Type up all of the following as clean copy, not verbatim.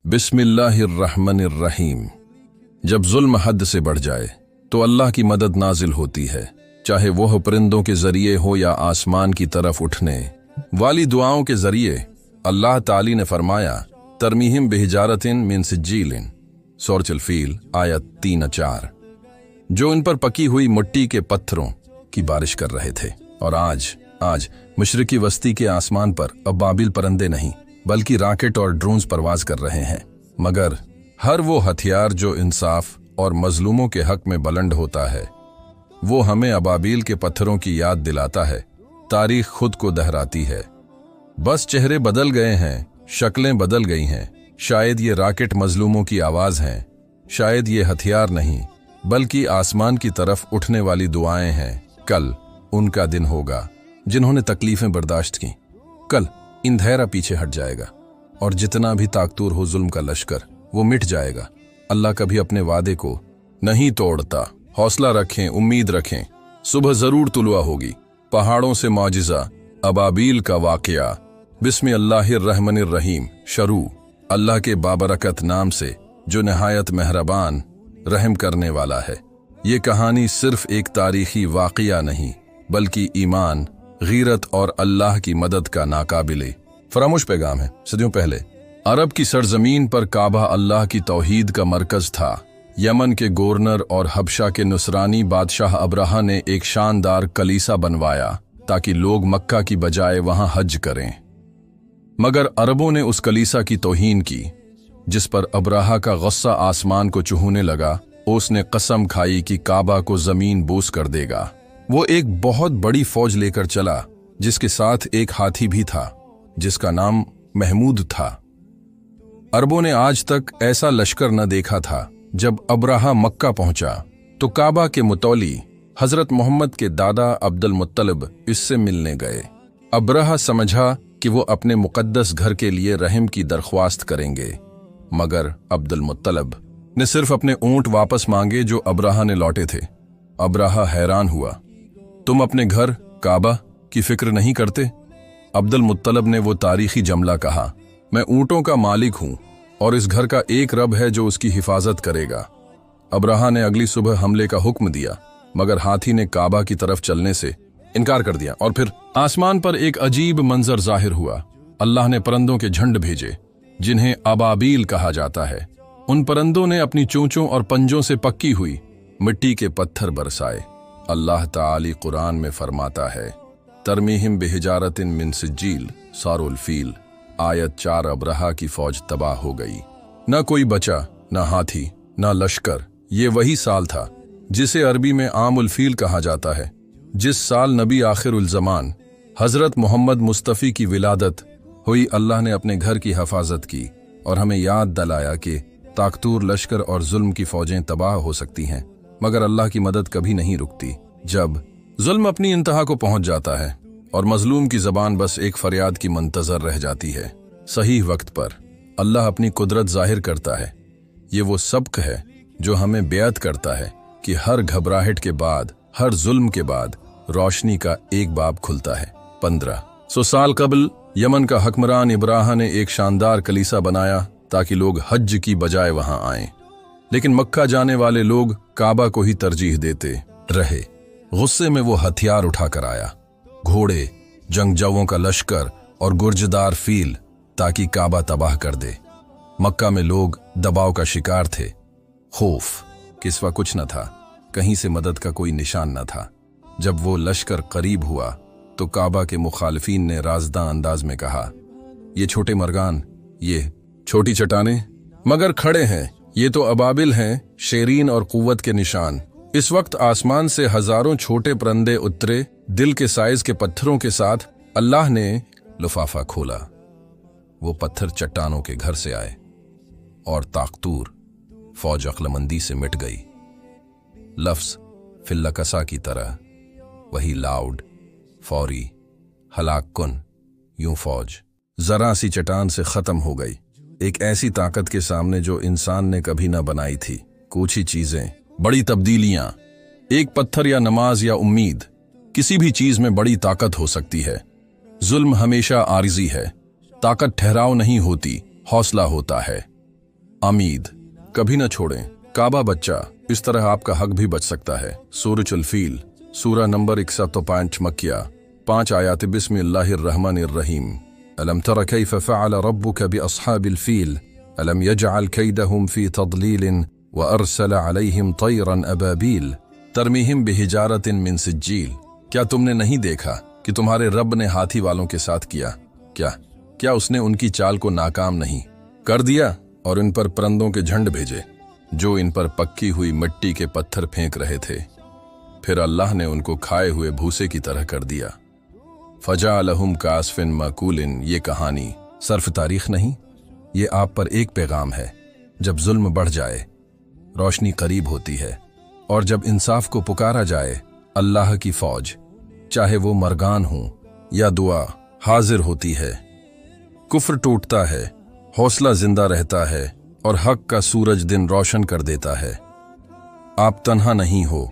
बिस्मिल्लाहिर्रहमानिर्रहीम। जब जुल्म हद से बढ़ जाए तो अल्लाह की मदद नाजिल होती है, चाहे वह परिंदों के जरिए हो या आसमान की तरफ उठने वाली दुआओं के जरिए। अल्लाह ताली ने फरमाया, तरमीहिम बिहिजारतिन मिन सिज्जीलिन, सूरह फील आयत 3-4, जो इन पर पकी हुई मिट्टी के पत्थरों की बारिश कर रहे थे। और आज मशरिकी वस्ती के आसमान पर अबाबिल परिंदे नहीं बल्कि रॉकेट और ड्रोन्स परवाज कर रहे हैं। मगर हर वो हथियार जो इंसाफ और मजलूमों के हक में बुलंद होता है, वो हमें अबाबिल के पत्थरों की याद दिलाता है। तारीख खुद को दोहराती है, बस चेहरे बदल गए हैं, शक्लें बदल गई हैं। शायद ये रॉकेट मजलूमों की आवाज हैं, शायद ये हथियार नहीं बल्कि आसमान की तरफ उठने वाली दुआएं हैं। कल उनका दिन होगा जिन्होंने तकलीफें बर्दाश्त की। कल अंधेरा पीछे हट जाएगा और जितना भी ताकतूर हो जुल्म का लश्कर, वो मिट जाएगा। अल्लाह कभी अपने वादे को नहीं तोड़ता। हौसला रखें, उम्मीद रखें, सुबह जरूर तुलुआ होगी। पहाड़ों से मौजिज़ा, अबाबील का वाकया। बिस्मिल्लाहिर्रहमानिर्रहीम। शुरू अल्लाह के बाबरकत नाम से जो नहायत मेहरबान रहम करने वाला है। ये कहानी सिर्फ एक तारीखी वाकया नहीं बल्कि ईमान, गीरत और अल्लाह की मदद का नाकाबिले फरामोश पैगाम है। सदियों पहले अरब की सरजमीन पर काबा अल्लाह की तौहीद का मरकज था। यमन के गवर्नर और हबशा के नुसरानी बादशाह अब्राहा ने एक शानदार कलीसा बनवाया ताकि लोग मक्का की बजाय वहां हज करें। मगर अरबों ने उस कलीसा की तौहीन की, जिस पर अब्राहा का गुस्सा आसमान को चूहने लगा। उसने कसम खाई कि काबा को जमीन बोस कर देगा। वो एक बहुत बड़ी फौज लेकर चला, जिसके साथ एक हाथी भी था जिसका नाम महमूद था। अरबों ने आज तक ऐसा लश्कर न देखा था। जब अब्राहा मक्का पहुंचा तो काबा के मुतौली हजरत मोहम्मद के दादा अब्दुल मुत्तलिब इससे मिलने गए। अब्राहा समझा कि वो अपने मुकद्दस घर के लिए रहम की दरख्वास्त करेंगे, मगर अब्दुल मुत्तलिब ने सिर्फ अपने ऊंट वापस मांगे जो अब्राहा ने लौटे थे। अब्राहा हैरान हुआ, तुम अपने घर काबा की फिक्र नहीं करते? अब्दुल मुत्तलिब ने वो तारीखी जमला कहा, मैं ऊंटों का मालिक हूं और इस घर का एक रब है जो उसकी हिफाजत करेगा। अब्राहा ने अगली सुबह हमले का हुक्म दिया, मगर हाथी ने काबा की तरफ चलने से इनकार कर दिया। और फिर आसमान पर एक अजीब मंजर जाहिर हुआ। अल्लाह ने परिंदों के झुंड भेजे जिन्हें अबाबील कहा जाता है। उन परिंदों ने अपनी चोंचों और पंजों से पक्की हुई मिट्टी के पत्थर बरसाए। अल्लाह ताली कुरान में फरमाता है, तरमीहिम बिहिजारतिन मिन सिज्जील, सूरह फील आयत 4। अब्राहा की फौज तबाह हो गई। न कोई बचा, न हाथी, न लश्कर। ये वही साल था जिसे अरबी में आमुल फील कहा जाता है, जिस साल नबी आखिरुल ज़मान हजरत मोहम्मद मुस्तफ़ी की विलादत हुई। अल्लाह ने अपने घर की हिफाजत की और हमें याद दिलाया कि ताकतूर लश्कर और जुल्म की फौजें तबाह हो सकती हैं, मगर अल्लाह की मदद कभी नहीं रुकती। जब जुल्म अपनी इंतहा को पहुंच जाता है और मजलूम की जबान बस एक फरियाद की मंतजर रह जाती है, सही वक्त पर अल्लाह अपनी कुदरत जाहिर करता है। ये वो सबक है जो हमें बेअत करता है कि हर घबराहट के बाद, हर जुल्म के बाद रोशनी का एक बाब खुलता है। 1500 साल कबल यमन का हुक्मरान इब्राहा ने एक शानदार कलीसा बनाया ताकि लोग हज की बजाय वहां आएं। लेकिन मक्का जाने वाले लोग काबा को ही तरजीह देते रहे। गुस्से में वो हथियार उठाकर आया, घोड़े, जंगजौओं का लश्कर और गुर्जदार फील, ताकि काबा तबाह कर दे। मक्का में लोग दबाव का शिकार थे। खौफ कि सिवा कुछ न था, कहीं से मदद का कोई निशान न था। जब वो लश्कर करीब हुआ तो काबा के मुखालिफीन ने राजदा अंदाज में कहा, ये छोटे मरगान, ये छोटी चट्टानें मगर खड़े हैं, ये तो अबाबिल हैं, शेरीन और कुव्वत के निशान। इस वक्त आसमान से हजारों छोटे परिंदे उतरे, दिल के साइज के पत्थरों के साथ। अल्लाह ने लिफाफा खोला, वो पत्थर चट्टानों के घर से आए और ताकतूर फौज अक्लमंदी से मिट गई। लफ्ज फिल्लकसा की तरह, वही लाउड, फौरी, हलाक कुन। यूं फौज जरा सी चट्टान से खत्म हो गई, एक ऐसी ताकत के सामने जो इंसान ने कभी ना बनाई थी। कुछ ही चीजें, बड़ी तब्दीलियां, एक पत्थर या नमाज या उम्मीद, किसी भी चीज में बड़ी ताकत हो सकती है। जुल्म हमेशा आरिजी है, ताकत ठहराव नहीं होती, हौसला होता है। आमीद कभी न छोड़ें। काबा बच्चा, इस तरह आपका हक भी बच सकता है। सूरह फील, सूरा नंबर 105 मक्किया, 5 आयात। बिस्मिल्लाहिर्रहमानिर्रहीम। अलम तरा कैफ फ़अल रब्बुका बिअस्हाबिल फील अलम यजअल कैदहुम फी तदलील व अरसल अलैहिम तैरन अबाबील तरमीहिम बिहिजारतिन मिन सिज्जील। क्या तुमने नहीं देखा कि तुम्हारे रब ने हाथी वालों के साथ किया? क्या उसने उनकी चाल को नाकाम नहीं कर दिया और इन पर परंदों के झंड भेजे जो इन पर पक्की हुई मिट्टी के पत्थर फेंक रहे थे। फिर अल्लाह ने उनको खाए हुए भूसे की तरह कर दिया। फजाअलहुम कास्फिन माकूलिन। ये कहानी सर्फ तारीख नहीं, ये आप पर एक पैगाम है। जब जुल्म बढ़ जाए रोशनी करीब होती है, और जब इंसाफ को पुकारा जाए अल्लाह की फौज, चाहे वो मरगान हो या दुआ, हाजिर होती है। कुफ्र टूटता है, हौसला जिंदा रहता है और हक का सूरज दिन रोशन कर देता है। आप तन्हा नहीं हो,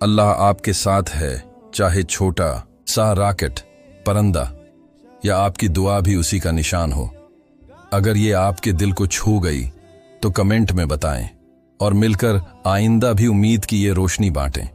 अल्लाह आपके साथ है। चाहे छोटा सा रॉकेट, परंदा या आपकी दुआ भी उसी का निशान हो। अगर ये आपके दिल को छू गई तो कमेंट में बताएं और मिलकर आइंदा भी उम्मीद की ये रोशनी बांटें।